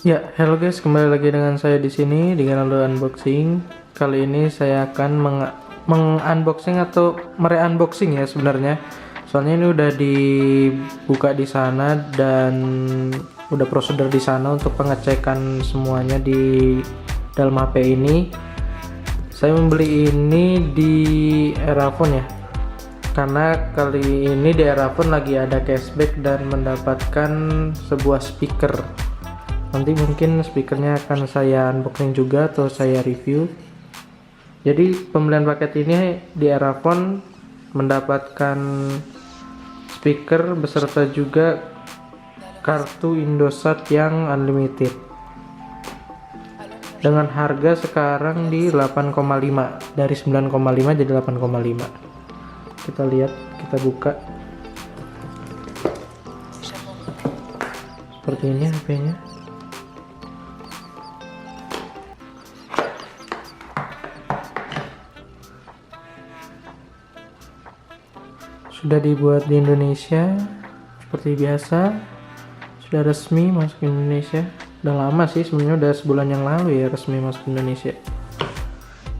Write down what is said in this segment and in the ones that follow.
Ya, halo guys, kembali lagi dengan saya di sini di Ronaldo Unboxing. Kali ini saya akan meng-unboxing atau mere-unboxing ya sebenarnya. Soalnya ini udah dibuka di sana dan udah prosedur di sana untuk pengecekan semuanya di dalam HP ini. Saya membeli ini di Erafone ya. Karena kali ini di Erafone lagi ada cashback dan mendapatkan sebuah speaker. Nanti mungkin speakernya akan saya unboxing juga atau saya review. Jadi pembelian paket ini di Erafone mendapatkan speaker beserta juga kartu Indosat yang unlimited dengan harga sekarang di 8,5, dari 9,5 jadi 8,5. Kita lihat, kita buka. Seperti ini HP-nya. Sudah dibuat di Indonesia seperti biasa, sudah resmi masuk ke Indonesia. Udah lama sih, sebenarnya udah sebulan yang lalu ya resmi masuk ke Indonesia.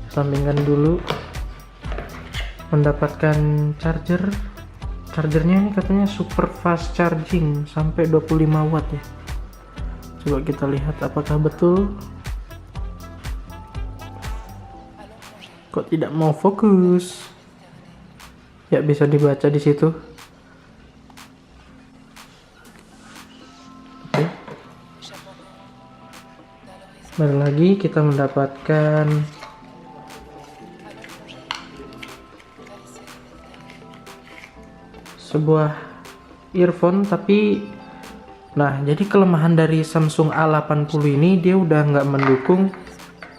Sampingkan dulu. Mendapatkan chargernya ini katanya super fast charging sampai 25 watt ya. Coba kita lihat apakah betul. Kok tidak mau fokus? Ya, bisa dibaca di situ. Oke. Baru lagi kita mendapatkan sebuah earphone, tapi jadi kelemahan dari Samsung A80 ini dia udah nggak mendukung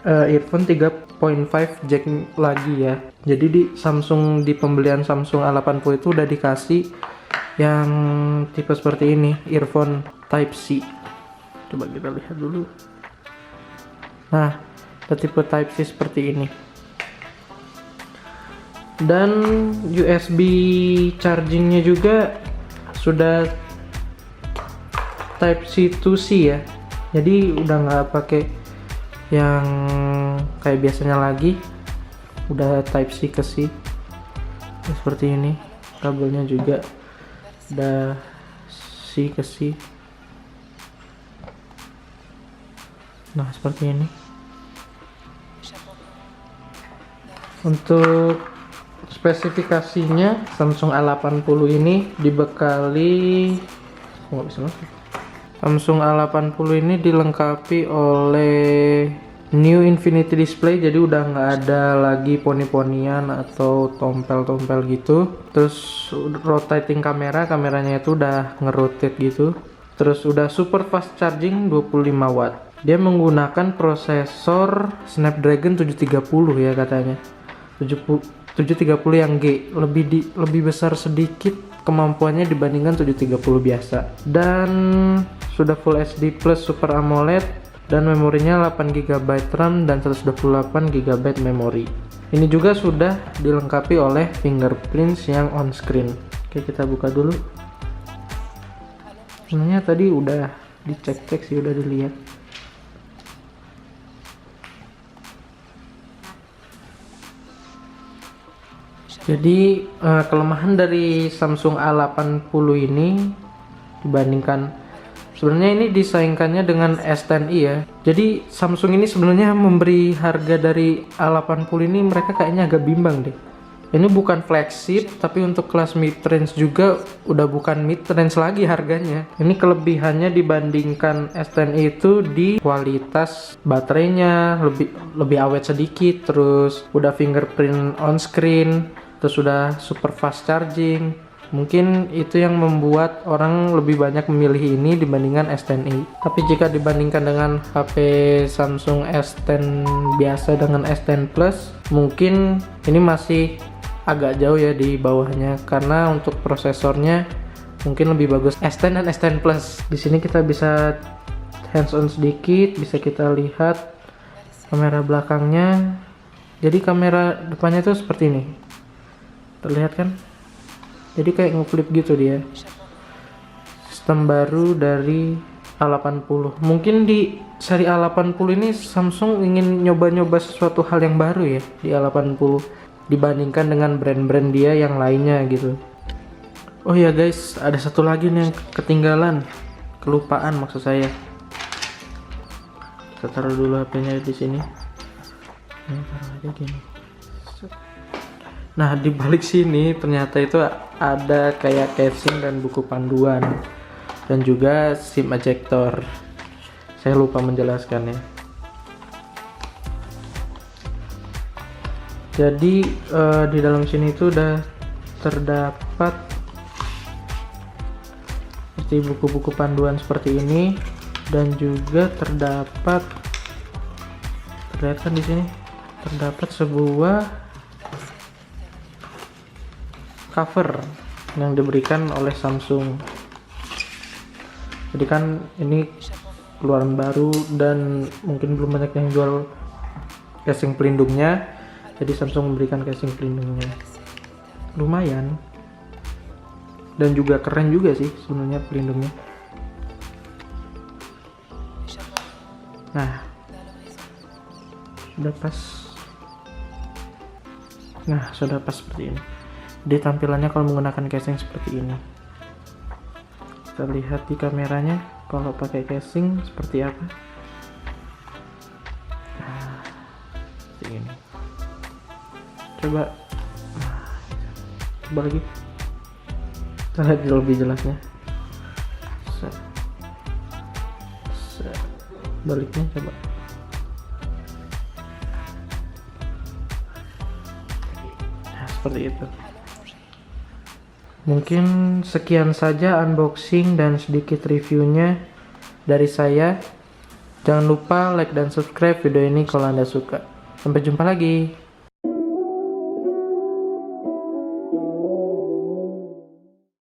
earphone 3.5 jack lagi ya. Jadi di pembelian Samsung A80 itu udah dikasih yang tipe seperti ini, earphone Type C. Coba kita lihat dulu. Nah, ada tipe Type C seperti ini. Dan USB chargingnya juga sudah Type C to C ya. Jadi udah nggak pakai yang kayak biasanya lagi, udah Type C ke C seperti ini. Kabelnya juga udah C ke C. Nah, seperti ini. Untuk spesifikasinya, Samsung A80 ini dibekali Samsung A80 ini dilengkapi oleh New Infinity Display, jadi udah nggak ada lagi poni-ponian atau tompel-tompel gitu. Terus rotating kameranya itu udah ngerotate gitu. Terus udah super fast charging 25 watt. Dia menggunakan prosesor Snapdragon 730 ya katanya. 730 yang G, lebih besar sedikit kemampuannya dibandingkan 730 biasa. Dan sudah Full HD plus Super AMOLED dan memorinya 8GB RAM dan 128GB memori. Ini juga sudah dilengkapi oleh fingerprints yang on screen. Oke, kita buka dulu. Sebenarnya tadi udah dicek-cek sih, udah dilihat. Jadi kelemahan dari Samsung A80 ini dibandingkan, sebenarnya ini disaingkannya dengan S10i ya. Jadi Samsung ini sebenarnya memberi harga dari A80 ini, mereka kayaknya agak bimbang deh. Ini bukan flagship, tapi untuk kelas mid-range juga udah bukan mid-range lagi harganya. Ini kelebihannya dibandingkan S10i itu di kualitas baterainya, lebih awet sedikit, terus udah fingerprint on screen, terus sudah super fast charging. Mungkin itu yang membuat orang lebih banyak memilih ini dibandingkan S10i. Tapi jika dibandingkan dengan HP Samsung S10 biasa dengan S10 Plus, mungkin ini masih agak jauh ya di bawahnya, karena untuk prosesornya mungkin lebih bagus S10 dan S10 Plus. Di sini kita bisa hands on sedikit, bisa kita lihat kamera belakangnya. Jadi kamera depannya itu seperti ini. Terlihat kan? Jadi kayak ngeflip gitu dia. Sistem baru dari A80. Mungkin di seri A80 ini Samsung ingin nyoba-nyoba sesuatu hal yang baru ya di A80 dibandingkan dengan brand-brand dia yang lainnya gitu. Oh ya guys, ada satu lagi nih yang ketinggalan, kelupaan maksud saya. Kita taruh dulu HP-nya di sini. Ini taruh aja gini. Nah, di balik sini ternyata itu ada kayak casing dan buku panduan dan juga SIM ejector. Saya lupa menjelaskannya. Jadi di dalam sini itu udah terdapat seperti buku-buku panduan seperti ini, dan juga terdapat, terlihat kan di sini terdapat sebuah cover yang diberikan oleh Samsung. Jadi kan ini keluaran baru dan mungkin belum banyak yang jual casing pelindungnya, jadi Samsung memberikan casing pelindungnya. Lumayan dan juga keren juga sih sebenarnya pelindungnya. Nah, sudah pas seperti ini. Di tampilannya kalau menggunakan casing seperti ini. Kita lihat di kameranya kalau pakai casing seperti apa. Nah, seperti ini. Coba lagi. Kita lihat lebih jelasnya. Baliknya coba. Nah, seperti itu. Mungkin sekian saja unboxing dan sedikit reviewnya dari saya. Jangan lupa like dan subscribe video ini kalau Anda suka. Sampai jumpa lagi.